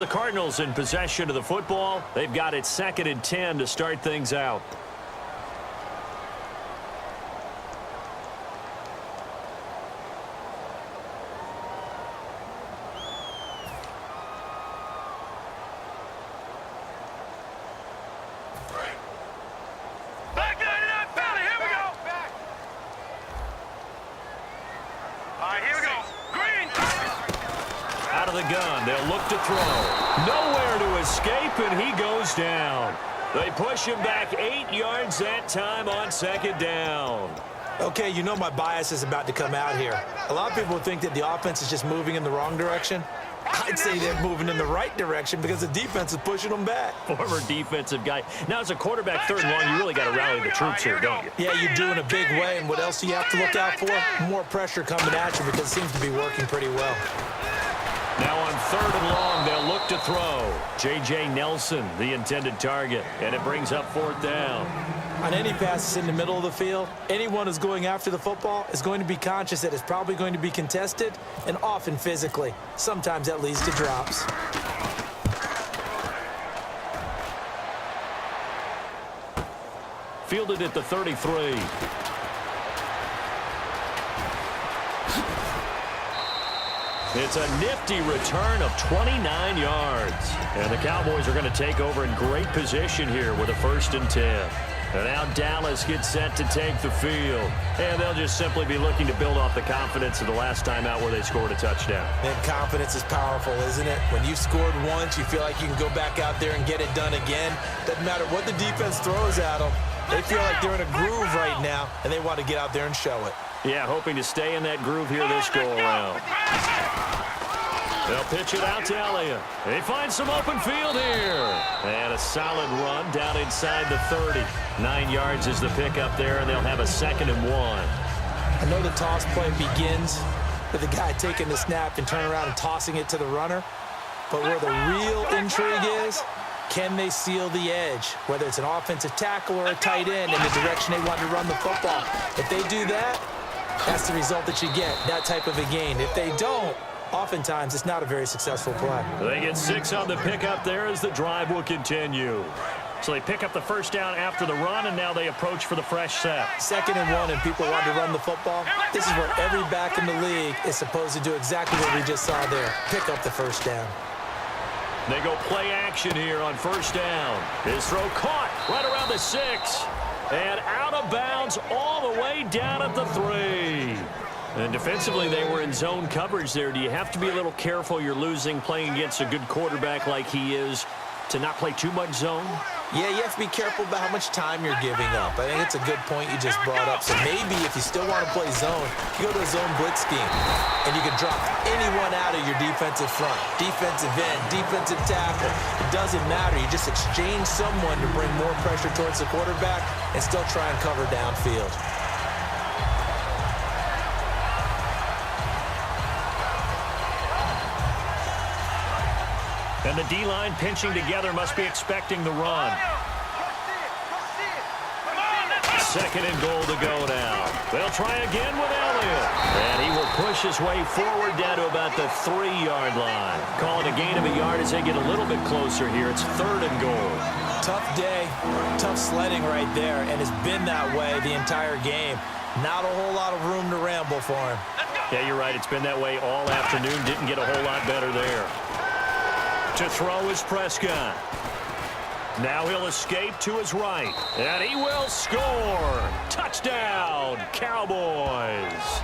The Cardinals in possession of the football. They've got it 2nd and 10 to start things out. Out of the gun, they'll look to throw. Nowhere to escape, and he goes down. They push him back 8 yards that time on 2nd down. Okay, you know my bias is about to come out here. A lot of people think that the offense is just moving in the wrong direction. I'd say they're moving in the right direction because the defense is pushing them back. Former defensive guy. Now, as a quarterback, 3rd and long, you really got to rally the troops here, don't you? Yeah, you do in a big way, and what else do you have to look out for? More pressure coming at you because it seems to be working pretty well. Now on 3rd and long, they'll look to throw. J.J. Nelson, the intended target, and it brings up 4th down. On any passes in the middle of the field, anyone who's going after the football is going to be conscious that it's probably going to be contested and often physically. Sometimes that leads to drops. Fielded at the 33. It's a nifty return of 29 yards. And the Cowboys are going to take over in great position here with a 1st and 10. And now Dallas gets set to take the field. And they'll just simply be looking to build off the confidence of the last time out where they scored a touchdown. And confidence is powerful, isn't it? When you've scored once, you feel like you can go back out there and get it done again. Doesn't matter what the defense throws at them. They feel like they're in a groove right now, and they want to get out there and show it. Yeah, hoping to stay in that groove here this go-around. They'll pitch it out to Elliott. They find some open field here. And a solid run down inside the 30. 9 yards is the pickup there, and they'll have a 2nd and 1. I know the toss play begins with the guy taking the snap and turning around and tossing it to the runner. But where the real intrigue is, can they seal the edge? Whether it's an offensive tackle or a tight end in the direction they want to run the football. If they do that, that's the result that you get, that type of a gain. If they don't, oftentimes it's not a very successful play. They get 6 on the pickup there as the drive will continue. So they pick up the 1st down after the run, and now they approach for the fresh set. 2nd and 1, and people want to run the football. This is where every back in the league is supposed to do exactly what we just saw there. Pick up the 1st down. They go play action here on 1st down. His throw caught right around the 6. And out of bounds all the way down at the 3. And defensively, they were in zone coverage there. Do you have to be a little careful? You're losing playing against a good quarterback like he is to not play too much zone? Yeah, you have to be careful about how much time you're giving up. I think it's a good point you just brought up. So maybe if you still want to play zone, you go to a zone blitz scheme, and you can drop anyone out of your defensive front, defensive end, defensive tackle. It doesn't matter. You just exchange someone to bring more pressure towards the quarterback and still try and cover downfield. And the D-line pinching together must be expecting the run. 2nd and goal to go now. They'll try again with Elliott. And he will push his way forward down to about the 3-yard line. Call it a gain of a yard as they get a little bit closer here. It's 3rd and goal. Tough day, tough sledding right there, and it's been that way the entire game. Not a whole lot of room to ramble for him. Yeah, you're right. It's been that way all afternoon. Didn't get a whole lot better there. To throw is Prescott. Now he'll escape to his right. And he will score. Touchdown, Cowboys.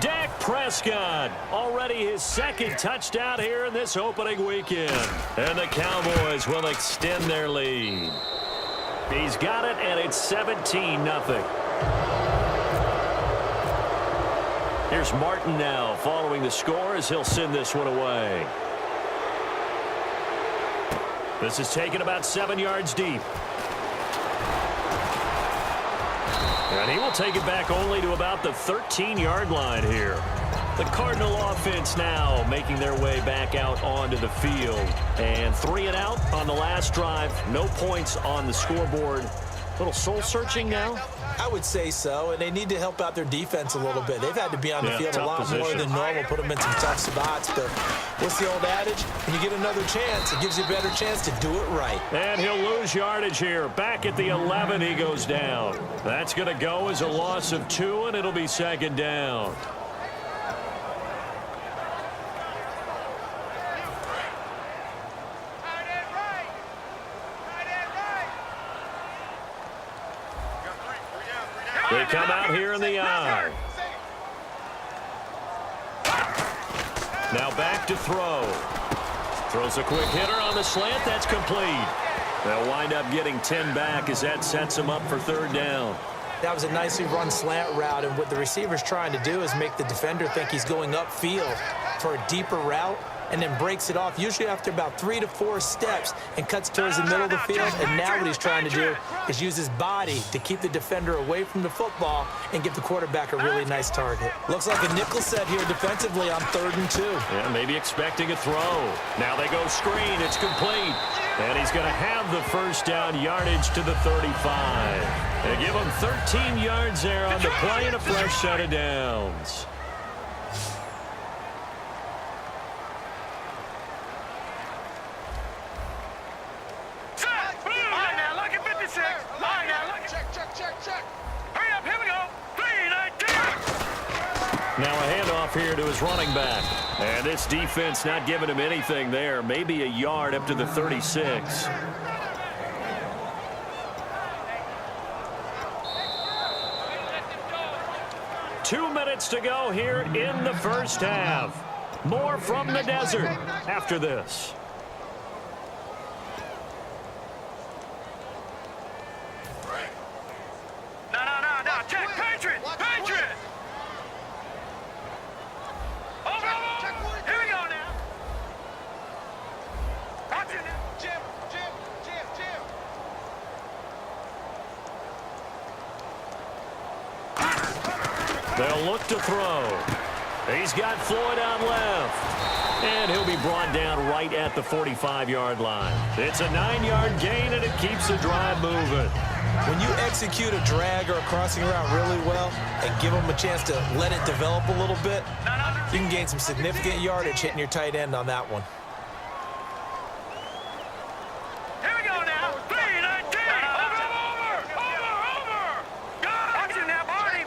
Dak Prescott, already his 2nd touchdown here in this opening weekend. And the Cowboys will extend their lead. He's got it, and it's 17-0. Here's Martin now following the score as he'll send this one away. This is taken about 7 yards deep. And he will take it back only to about the 13-yard line here. The Cardinal offense now making their way back out onto the field. And 3 and out on the last drive. No points on the scoreboard. A little soul-searching now. I would say so, and they need to help out their defense a little bit. They've had to be on the field a lot more than normal, put them in some tough spots. But what's the old adage? When you get another chance, it gives you a better chance to do it right. And he'll lose yardage here. Back at the 11, he goes down. That's going to go as a loss of 2, and it'll be second down. They come out here in the eye. Now back to throw. Throws a quick hitter on the slant. That's complete. They'll wind up getting 10 back as that sets them up for third down. That was a nicely run slant route, and what the receiver's trying to do is make the defender think he's going upfield for a deeper route, and then breaks it off, usually after about 3 to 4 steps, and cuts towards the middle of the field. And now what he's trying to do is use his body to keep the defender away from the football and give the quarterback a really nice target. Looks like a nickel set here defensively on 3rd and 2. Yeah, maybe expecting a throw. Now they go screen. It's complete. And he's going to have the first down, yardage to the 35. They give him 13 yards there on the play and a fresh set of downs. Now a handoff here to his running back. And this defense not giving him anything there. Maybe a yard up to the 36. Two minutes to go here in the first half. More from the desert after this. No. Check. Patriot. Here we go now. Jim. They'll look to throw. He's got Floyd out left. And he'll be brought down right at the 45-yard line. It's a 9-yard gain, and it keeps the drive moving. When you execute a drag or a crossing route really well and give them a chance to let it develop a little bit, you can gain some significant yardage hitting your tight end on that one. Here we go now. 3-19. Over. Watch him now, Barney.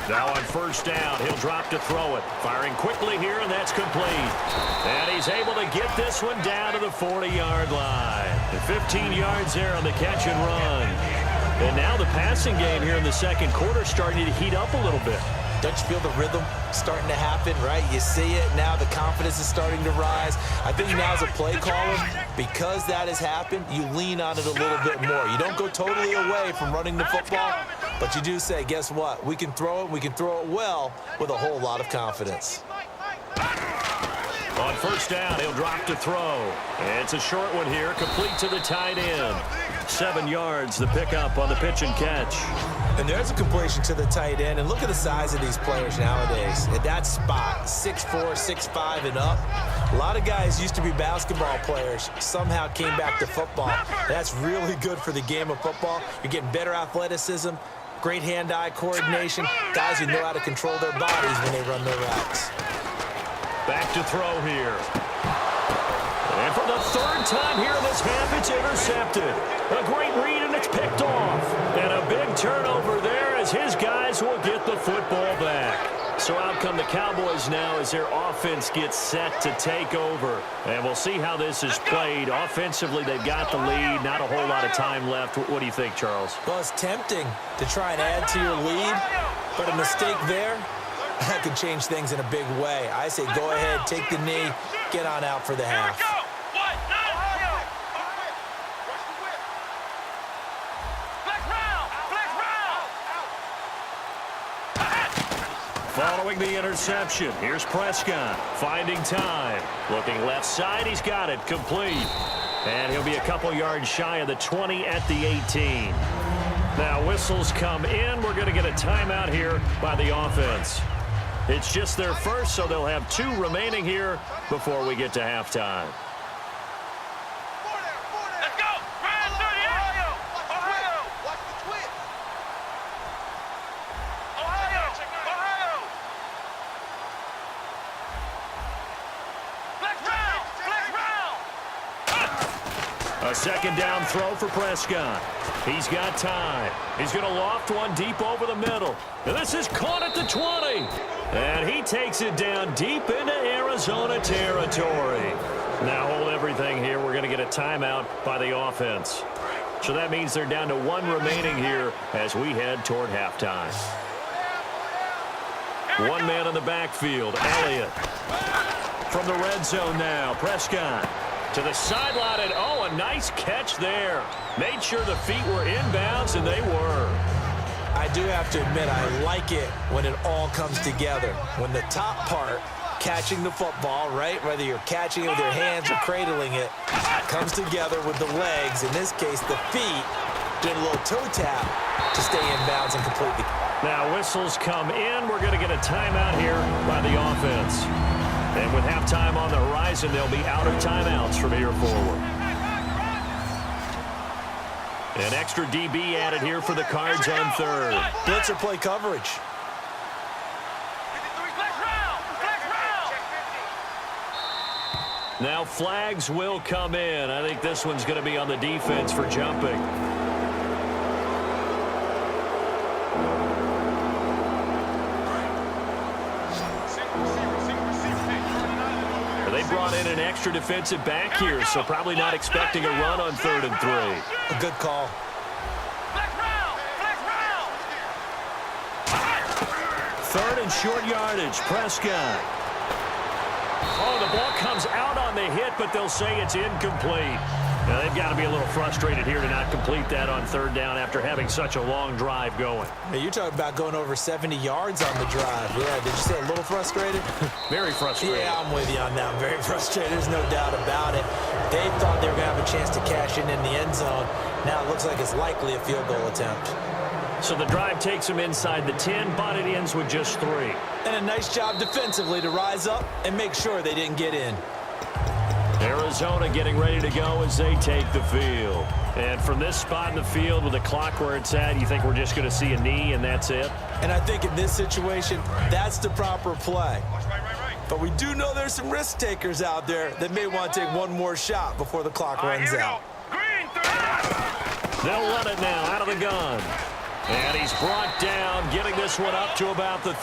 Now on first down, he'll drop to throw it. Firing quickly here, and that's complete. And he's able to get this one down to the 40-yard line. And 15 yards there on the catch and run. And now the passing game here in the second quarter starting to heat up a little bit. Don't you feel the rhythm starting to happen, right? You see it now. The confidence is starting to rise. I think now as a play caller, because that has happened, you lean on it a little bit more. You don't go totally away from running the football, but you do say, guess what? We can throw it. We can throw it well with a whole lot of confidence. On first down, he'll drop to throw. It's a short one here, complete to the tight end. 7 yards, the pickup on the pitch and catch. And there's a completion to the tight end. And look at the size of these players nowadays. At that spot, 6'4", 6'5", and up. A lot of guys used to be basketball players, somehow came back to football. That's really good for the game of football. You're getting better athleticism, great hand-eye coordination, guys who know how to control their bodies when they run their routes. Back to throw here. And for the third time here in this half, it's intercepted. A great read, and it's picked off. And a big turnover there as his guys will get the football back. So out come the Cowboys now as their offense gets set to take over. And we'll see how this is played. Offensively, they've got the lead. Not a whole lot of time left. What do you think, Charles? Well, it's tempting to try and add to your lead, but a mistake there, that could change things in a big way. I say go ahead, take the knee, get on out for the half. Following the interception, here's Prescott finding time. Looking left side, he's got it, complete. And he'll be a couple yards shy of the 20 at the 18. Now whistles come in. We're going to get a timeout here by the offense. It's just their first, so they'll have 2 remaining here before we get to halftime. Let's go! A second down throw for Prescott. He's got time. He's going to loft one deep over the middle. And this is caught at the 20. And he takes it down deep into Arizona territory. Now hold everything here. We're going to get a timeout by the offense. So that means they're down to one remaining here as we head toward halftime. One man in the backfield, Elliott. From the red zone now, Prescott. To the sideline, and oh, a nice catch there. Made sure the feet were inbounds, and they were. I do have to admit, I like it when it all comes together. When the top part, catching the football, right, whether you're catching it with your hands or cradling it, comes together with the legs. In this case, the feet, doing a little toe tap to stay in bounds and complete the. Now whistles come in. We're going to get a timeout here by the offense. And with halftime on the horizon, they'll be out of timeouts from here forward. An extra DB added here for the Cards on third. Blitzer play coverage. Now flags will come in. I think this one's going to be on the defense for jumping. They brought in an extra defensive back here, so probably not expecting a run on 3rd and 3. A good call. Third and short yardage, Prescott. Oh, the ball comes out on the hit, but they'll say it's incomplete. Now, they've got to be a little frustrated here to not complete that on 3rd down after having such a long drive going. Hey, you're talking about going over 70 yards on the drive. Yeah, did you say a little frustrated? Very frustrated. Yeah, I'm with you on that. I'm very frustrated. There's no doubt about it. They thought they were going to have a chance to cash in the end zone. Now it looks like it's likely a field goal attempt. So the drive takes them inside the 10, but it ends with just 3. And a nice job defensively to rise up and make sure they didn't get in. Arizona getting ready to go as they take the field. And from this spot in the field with the clock where it's at, you think we're just going to see a knee and that's it? And I think in this situation, that's the proper play. But we do know there's some risk takers out there that may want to take one more shot before the clock runs out. They'll run it now out of the gun. And he's brought down, getting this one up to about the